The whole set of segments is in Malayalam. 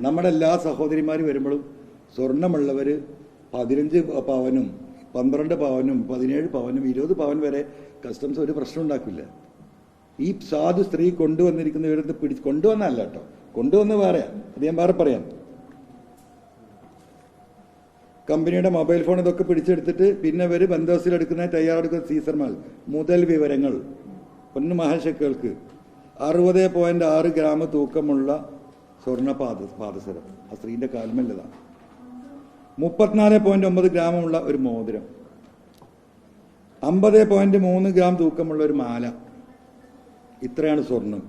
നമ്മുടെ എല്ലാ സഹോദരിമാർ വരുമ്പോഴും സ്വർണ്ണമുള്ളവർ 15 പവനും 12 പവനും 17 പവനും 20 പവൻ വരെ കസ്റ്റംസ് ഒരു പ്രശ്നം ഉണ്ടാക്കില്ല. ഈ സാധു സ്ത്രീ കൊണ്ടുവന്നിരിക്കുന്നവരത് കൊണ്ടുവന്നല്ല കേട്ടോ, കൊണ്ടുവന്ന് വേറെ, അത് ഞാൻ വേറെ പറയാം. കമ്പനിയുടെ മൊബൈൽ ഫോൺ ഇതൊക്കെ പിടിച്ചെടുത്തിട്ട് പിന്നെ ഇവർ ബന്ധോസിലെടുക്കുന്ന തയ്യാറെടുക്കുന്ന സീസർമാൽ മുതൽ വിവരങ്ങൾ പൊന്നു മഹാശക്തികൾക്ക് 60.6 ഗ്രാം തൂക്കമുള്ള സ്വർണ്ണ പാദസരം ആ സ്ത്രീന്റെ കാൽമല്ലതാണ്. 34.9 ഗ്രാമുള്ള ഒരു മോതിരം, 50.3 ഗ്രാം തൂക്കമുള്ള ഒരു മാല. ഇത്രയാണ് സ്വർണം.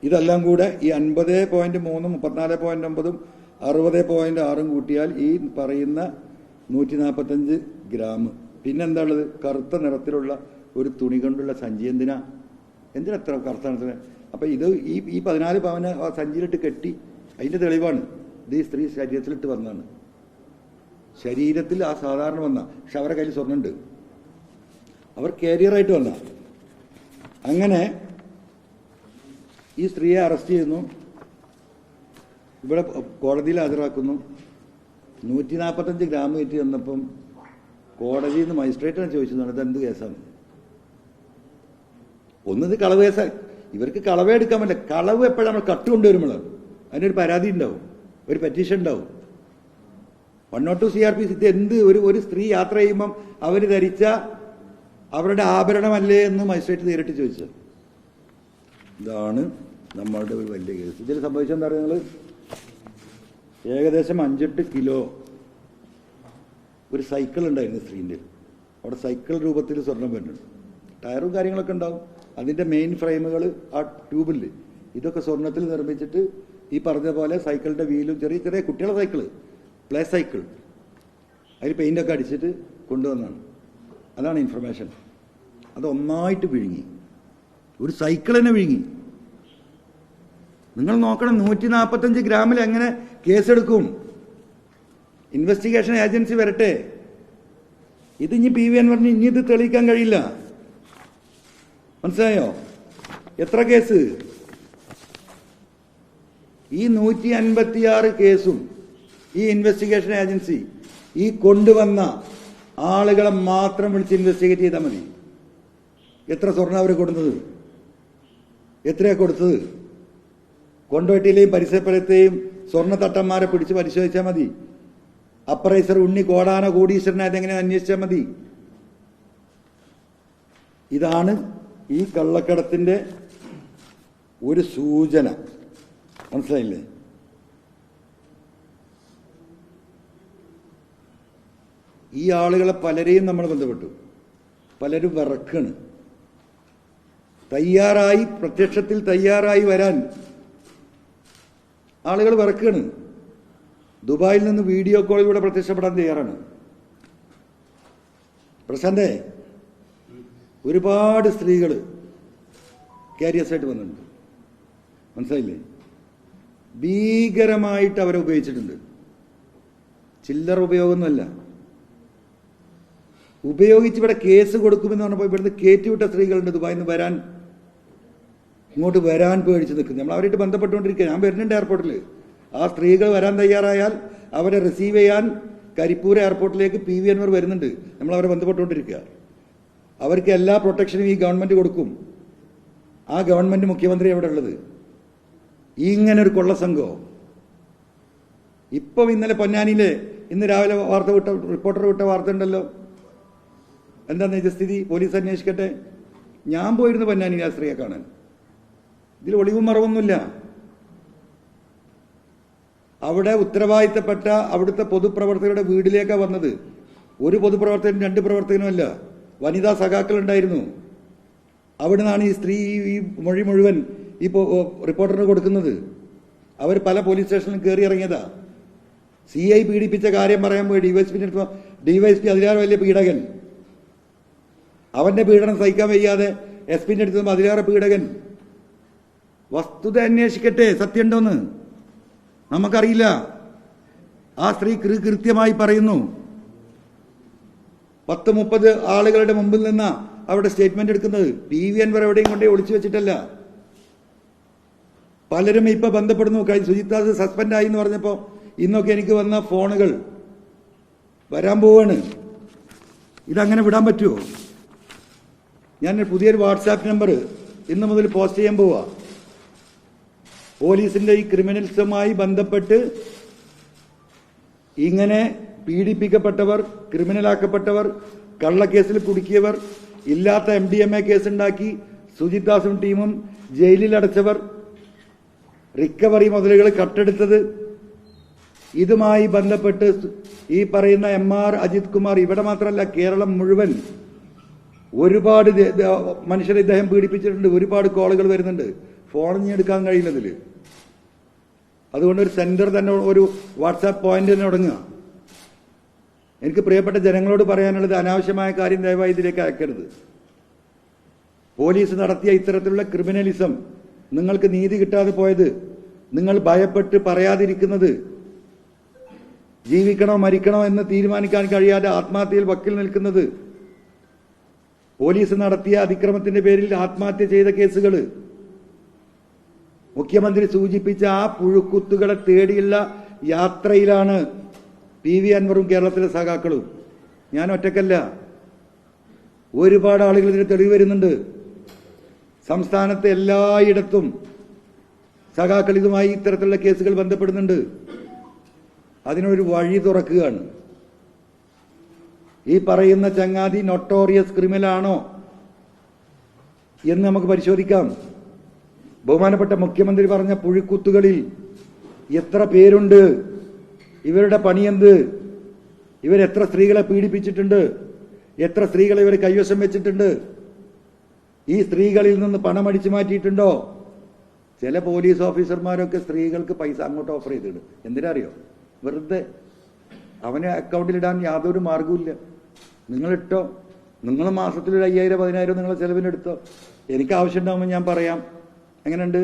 ഇതെല്ലാം കൂടെ ഈ 50.3 34.9 60.6 കൂട്ടിയാൽ ഈ പറയുന്ന 145 ഗ്രാം. പിന്നെന്താ ഉള്ളത്? കറുത്ത നിറത്തിലുള്ള ഒരു തുണി കൊണ്ടുള്ള സഞ്ചി. എന്തിനാ എത്ര കറുത്ത നിറത്തിന്? അപ്പം ഇത് ഈ 14 പവന് ആ സഞ്ചിയിലിട്ട് കെട്ടി, അതിൻ്റെ തെളിവാണ് ഇത്. ഈ സ്ത്രീ ശരീരത്തിലിട്ട് വന്നതാണ്, ശരീരത്തിൽ ആ സാധാരണ വന്ന, പക്ഷെ അവരുടെ കയ്യിൽ സ്വർണ്ണമുണ്ട്, അവർ കാരിയറായിട്ട് വന്ന. അങ്ങനെ ഈ സ്ത്രീയെ അറസ്റ്റ് ചെയ്യുന്നു, ഇവിടെ കോടതിയിൽ ഹാജരാക്കുന്നു. 145 ഗ്രാം വെയിറ്റ് ചെന്നപ്പം കോടതിയിൽ നിന്ന് മജിസ്ട്രേറ്റാണ് ചോദിച്ചതാണ് ഇത് എന്ത് കേസാണ്. ഒന്നത് കളവ് കേസാണ്. ഇവർക്ക് കളവേ എടുക്കാൻ പറ്റില്ല. കളവ് എപ്പോഴും നമ്മൾ കട്ടുകൊണ്ടുവരുമ്പോൾ അതിനൊരു പരാതി ഉണ്ടാവും, ഒരു പെറ്റീഷൻ ഉണ്ടാവും. 102 CRPC എന്ത് ഒരു സ്ത്രീ യാത്ര ചെയ്യുമ്പം അവർ ധരിച്ച അവരുടെ ആഭരണമല്ലേ എന്ന് മജിസ്ട്രേറ്റ് നേരിട്ട് ചോദിച്ചത്. ഇതാണ് നമ്മളുടെ ഒരു വലിയ കേസ്. ഇതിൽ സംഭവിച്ചെന്താ പറയുക, നിങ്ങൾ ഏകദേശം 5-8 കിലോ ഒരു സൈക്കിൾ ഉണ്ടായിരുന്നു സ്ത്രീൻ്റെ. അവിടെ സൈക്കിൾ രൂപത്തിൽ സ്വർണം വരുന്നുണ്ട്. ടയറും കാര്യങ്ങളൊക്കെ ഉണ്ടാവും. അതിൻ്റെ മെയിൻ ഫ്രെയിമുകൾ ആ ട്യൂബിൽ ഇതൊക്കെ സ്വർണത്തിൽ നിർമ്മിച്ചിട്ട് ഈ പറഞ്ഞ പോലെ സൈക്കിളിൻ്റെ വീലും ചെറിയ ചെറിയ കുട്ടികളുടെ സൈക്കിള്, പ്ലേ സൈക്കിൾ, അതിൽ പെയിൻ്റൊക്കെ അടിച്ചിട്ട് കൊണ്ടുവന്നാണ്. അതാണ് ഇൻഫർമേഷൻ. അതൊന്നായിട്ട് വിഴുങ്ങി, ഒരു സൈക്കിൾ തന്നെ വിഴുങ്ങി. നിങ്ങൾ നോക്കണം, 145 ഗ്രാമിൽ എങ്ങനെ കേസെടുക്കും? ഇൻവെസ്റ്റിഗേഷൻ ഏജൻസി വരട്ടെ. ഇത് ഇനി PV അൻവറിന് ഇനി ഇത് തെളിയിക്കാൻ കഴിയില്ല. മനസ്സിലായോ? എത്ര കേസ്? ഈ 156 കേസും ഈ ഇൻവെസ്റ്റിഗേഷൻ ഏജൻസി ഈ കൊണ്ടുവന്ന ആളുകളെ മാത്രം വിളിച്ച് ഇൻവെസ്റ്റിഗേറ്റ് ചെയ്താൽ മതി. എത്ര സ്വർണ്ണം അവർ കൊടുത്തത്, എത്രയാണ് കൊടുത്തത്? കൊണ്ടോട്ടിയിലെയും പരിസരത്തെയും സ്വർണ്ണ തട്ടന്മാരെ പിടിച്ച് പരിശോധിച്ചാൽ മതി. അപ്രൈസർ ഉണ്ണി കോടാന കോടീശ്വരനെ അതെങ്ങനെ അന്വേഷിച്ചാൽ മതി. ഇതാണ് ഈ കള്ളക്കടത്തിന്റെ ഒരു സൂചന. മനസ്സിലായില്ലേ? ഈ ആളുകളെ പലരെയും നമ്മൾ ബന്ധപ്പെട്ടു. പലരും വിറക്കാണ്, തയ്യാറായി, പ്രത്യക്ഷത്തിൽ തയ്യാറായി വരാൻ ആളുകൾ വിറക്കാണ്. ദുബായിൽ നിന്ന് വീഡിയോ കോളിലൂടെ പ്രത്യക്ഷപ്പെടാൻ തയ്യാറാണ്. പ്രശാന്തേ, ഒരുപാട് സ്ത്രീകൾ കാരിയേഴ്സ് ആയിട്ട് വന്നിട്ടുണ്ട്. മനസ്സിലായില്ലേ? ഭീകരമായിട്ട് അവരെ ഉപയോഗിച്ചിട്ടുണ്ട്. ചില്ലറ ഉപയോഗമൊന്നുമല്ല. ഉപയോഗിച്ച് ഇവിടെ കേസ് കൊടുക്കുമെന്ന് പറഞ്ഞപ്പോൾ ഇവിടുന്ന് കയറ്റിവിട്ട സ്ത്രീകളുണ്ട് ദുബായിൽ നിന്ന് വരാൻ, ഇങ്ങോട്ട് വരാൻ പേടിച്ച് നിൽക്കുന്നത്. നമ്മൾ അവരായിട്ട് ബന്ധപ്പെട്ടുകൊണ്ടിരിക്കുക. ഞാൻ വരുന്നുണ്ട് എയർപോർട്ടിൽ. ആ സ്ത്രീകൾ വരാൻ തയ്യാറായാൽ അവരെ റിസീവ് ചെയ്യാൻ കരിപ്പൂർ എയർപോർട്ടിലേക്ക് PV അൻവർ വരുന്നുണ്ട്. നമ്മൾ അവരെ ബന്ധപ്പെട്ടുകൊണ്ടിരിക്കുക. അവർക്ക് എല്ലാ പ്രൊട്ടക്ഷനും ഈ ഗവൺമെന്റ് കൊടുക്കും. ആ ഗവൺമെന്റ് മുഖ്യമന്ത്രി എവിടെ ഉള്ളത്? ഇങ്ങനെ ഒരു കൊള്ളസംഘോ? ഇപ്പം ഇന്നലെ പൊന്നാനിയിലെ ഇന്ന് രാവിലെ റിപ്പോർട്ടർ വിട്ട വാർത്ത ഉണ്ടല്ലോ. എന്താ നിജസ്ഥിതി? പോലീസ് അന്വേഷിക്കട്ടെ. ഞാൻ പോയിരുന്നു പൊന്നാനിയിൽ ആ സ്ത്രീയെ കാണാൻ. ഇതിൽ ഒളിവും മറവൊന്നുമില്ല. അവിടെ ഉത്തരവാദിത്തപ്പെട്ട അവിടുത്തെ പൊതുപ്രവർത്തകരുടെ വീട്ടിലേക്കാണ് വന്നത്. ഒരു പൊതുപ്രവർത്തകനും 2 പ്രവർത്തകനും അല്ല, വനിതാ സഖാക്കൾ ഉണ്ടായിരുന്നു. അവിടെ നിന്നാണ് ഈ സ്ത്രീ ഈ മൊഴി മുഴുവൻ ഈ റിപ്പോർട്ടറിന് കൊടുക്കുന്നത്. അവർ പല പോലീസ് സ്റ്റേഷനിലും കയറി ഇറങ്ങിയതാ. CI പീഡിപ്പിച്ച കാര്യം പറയാൻ പോയി ഡിവൈഎസ്പി അതിലേറെ വലിയ പീഡകൻ. അവന്റെ പീഡനം സഹിക്കാൻ വയ്യാതെ SP-ന്റെ അടുത്ത് അതിലേറെ പീഡകൻ. വസ്തുത അന്വേഷിക്കട്ടെ, സത്യമുണ്ടോന്ന് നമുക്കറിയില്ല. ആ സ്ത്രീ കൃത്യമായി പറയുന്നു. 10-30 ആളുകളുടെ മുമ്പിൽ നിന്നാ അവിടെ സ്റ്റേറ്റ്മെന്റ് എടുക്കുന്നത്. PV അൻവർ എവിടെയും കൊണ്ടേ ഒളിച്ചു വെച്ചിട്ടല്ല. പലരും ഇപ്പൊ ബന്ധപ്പെടുന്നു. സുജിത് ദാസ് സസ്പെൻഡ് ആയി എന്ന് പറഞ്ഞപ്പോൾ ഇന്നൊക്കെ എനിക്ക് വന്ന ഫോണുകൾ വരാൻ പോവാണ്. ഇതങ്ങനെ വിടാൻ പറ്റുമോ? ഞാൻ പുതിയൊരു വാട്സാപ്പ് നമ്പർ ഇന്ന് മുതൽ പോസ്റ്റ് ചെയ്യാൻ പോവാ. പോലീസിന്റെ ഈ ക്രിമിനൽസുമായി ബന്ധപ്പെട്ട് ഇങ്ങനെ പീഡിപ്പിക്കപ്പെട്ടവർ, ക്രിമിനലാക്കപ്പെട്ടവർ, കള്ളക്കേസിൽ കുടുക്കിയവർ, ഇല്ലാത്ത MDMA കേസുണ്ടാക്കി സുജിത് ദാസും ടീമും ജയിലിൽ അടച്ചവർ, റിക്കവറി മുതലുകൾ കട്ടെടുത്തത്, ഇതുമായി ബന്ധപ്പെട്ട് ഈ പറയുന്ന MR അജിത് കുമാർ, ഇവിടെ മാത്രമല്ല കേരളം മുഴുവൻ ഒരുപാട് മനുഷ്യരെ ഇദ്ദേഹം പീഡിപ്പിച്ചിട്ടുണ്ട്. ഒരുപാട് കോളുകൾ വരുന്നുണ്ട്. ഫോൺ എടുക്കാൻ കഴിയുന്നതിൽ. അതുകൊണ്ട് ഒരു സെന്റർ തന്നെ, ഒരു വാട്സാപ്പ് പോയിന്റ് തന്നെ തുടങ്ങുക. എനിക്ക് പ്രിയപ്പെട്ട ജനങ്ങളോട് പറയാനുള്ളത്, അനാവശ്യമായ കാര്യം ദയവായി ഇതിലേക്ക് അയക്കരുത്. പോലീസ് നടത്തിയ ഇത്തരത്തിലുള്ള ക്രിമിനലിസം, നിങ്ങൾക്ക് നീതി കിട്ടാതെ പോയത്, നിങ്ങൾ ഭയപ്പെട്ട് പറയാതിരിക്കുന്നത്, ജീവിക്കണോ മരിക്കണോ എന്ന് തീരുമാനിക്കാൻ കഴിയാതെ ആത്മഹത്യയിൽ വക്കിൽ നിൽക്കുന്നത്, പോലീസ് നടത്തിയ അതിക്രമത്തിന്റെ പേരിൽ ആത്മഹത്യ ചെയ്ത കേസുകൾ, മുഖ്യമന്ത്രി സൂചിപ്പിച്ച ആ പുഴുക്കുത്തുകളെ തേടിയുള്ള യാത്രയിലാണ് PV അൻവറും കേരളത്തിലെ സഖാക്കളും. ഞാൻ ഒറ്റക്കല്ല, ഒരുപാട് ആളുകൾ ഇതിന് തെളിവ് വരുന്നുണ്ട്. സംസ്ഥാനത്തെ എല്ലായിടത്തും സഖാക്കൾ ഇതുമായി ഇത്തരത്തിലുള്ള കേസുകൾ ബന്ധപ്പെടുന്നുണ്ട്. അതിനൊരു വഴി തുറക്കുകയാണ്. ഈ പറയുന്ന ചങ്ങാതി നൊട്ടോറിയസ് ക്രിമിനലാണോ എന്ന് നമുക്ക് പരിശോധിക്കാം. ബഹുമാനപ്പെട്ട മുഖ്യമന്ത്രി പറഞ്ഞ പുഴുക്കുത്തുകളിൽ എത്ര പേരുണ്ട്? ഇവരുടെ പണിയെന്ത്? ഇവരെത്ര സ്ത്രീകളെ പീഡിപ്പിച്ചിട്ടുണ്ട്? എത്ര സ്ത്രീകളെ ഇവർ കൈവശം വെച്ചിട്ടുണ്ട്? ഈ സ്ത്രീകളിൽ നിന്ന് പണം അടിച്ചു മാറ്റിയിട്ടുണ്ടോ? ചില പോലീസ് ഓഫീസർമാരൊക്കെ സ്ത്രീകൾക്ക് പൈസ അങ്ങോട്ട് ഓഫർ ചെയ്തിട്ടുണ്ട്. എന്തിനാ അറിയോ? വെറുതെ അവനെ അക്കൗണ്ടിലിടാൻ യാതൊരു മാർഗവുമില്ല. നിങ്ങളിട്ടോ, നിങ്ങൾ മാസത്തിൽ 5,000 10,000 നിങ്ങളെ ചെലവിനെടുത്തോ, എനിക്ക് ആവശ്യമുണ്ടാകുമ്പോൾ ഞാൻ പറയാം. എങ്ങനെയുണ്ട്?